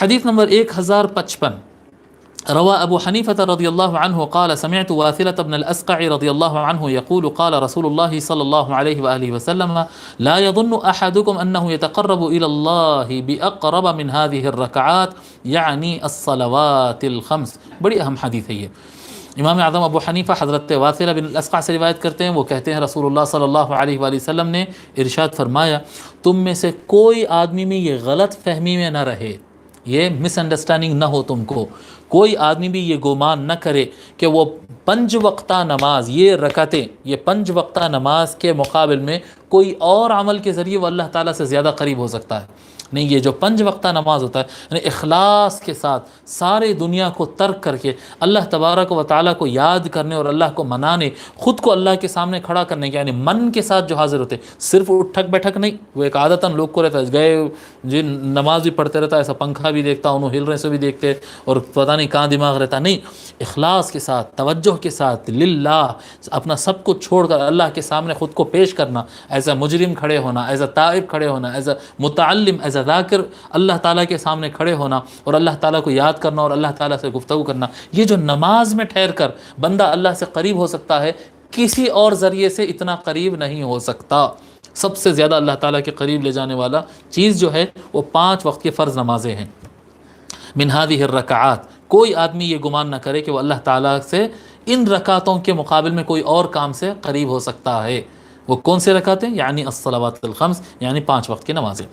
حدیث نمبر 1055، روى أبو حنيفة رضي الله عنه قال سمعت واثلة بن الأسقع رضي الله عنه يقول قال رسول الله صلى الله عليه وآله وسلم لا يظن أحدكم أنه يتقرب إلى الله بأقرب من هذه الركعات يعني الصلوات الخمس. بڑی اہم حدیث ہے یہ۔ امام اعظم ابو حنیفہ حضرت واثلہ بن الاسقع سے روایت کرتے ہیں، وہ کہتے ہیں رسول اللہ صلی اللہ علیہ وآلہ وسلم نے ارشاد فرمایا، تم میں سے کوئی آدمی میں یہ غلط فہمی میں نہ رہے، یہ مس انڈرسٹینڈنگ نہ ہو، تم کو کوئی آدمی بھی یہ گمان نہ کرے کہ وہ 5 وقتہ نماز، یہ رکعتیں، یہ 5 وقتہ نماز کے مقابل میں کوئی اور عمل کے ذریعے وہ اللہ تعالیٰ سے زیادہ قریب ہو سکتا ہے۔ نہیں، یہ جو 5 وقتہ نماز ہوتا ہے، یعنی اخلاص کے ساتھ سارے دنیا کو ترک کر کے اللہ تبارک و تعالیٰ کو یاد کرنے اور اللہ کو منانے، خود کو اللہ کے سامنے کھڑا کرنے کے، یعنی من کے ساتھ جو حاضر ہوتے، صرف اٹھک بیٹھک نہیں، وہ ایک عادتاً لوگ کو رہتا ہے، گئے جی نماز بھی پڑھتے رہتا ہے، ایسا پنکھا بھی دیکھتا، انہوں ہل رہے سے بھی دیکھتے اور پتہ نہیں کہاں دماغ رہتا، نہیں، اخلاص کے ساتھ، توجہ کے ساتھ، للہ اپنا سب کچھ چھوڑ کر اللہ کے سامنے خود کو پیش کرنا، ایز اے مجرم کھڑے ہونا، ایز اے تائب کھڑے ہونا، ایز اے متعلم، ایز اے ذاکر اللہ تعالیٰ کے سامنے کھڑے ہونا اور اللہ تعالیٰ کو یاد کرنا اور اللہ تعالیٰ سے گفتگو کرنا، یہ جو نماز میں ٹھہر کر بندہ اللہ سے قریب ہو سکتا ہے، کسی اور ذریعے سے اتنا قریب نہیں ہو سکتا۔ سب سے زیادہ اللہ تعالیٰ کے قریب لے جانے والا چیز جو ہے وہ 5 وقت کی فرض نمازیں ہیں۔ من هذه الرکعات، کوئی آدمی یہ گمان نہ کرے کہ وہ اللہ تعالیٰ سے ان رکعتوں کے مقابل میں کوئی اور کام سے قریب ہو سکتا ہے۔ وہ کون سے رکعتیں؟ یعنی الصلوات الخمس، یعنی 5 وقت کی نمازیں۔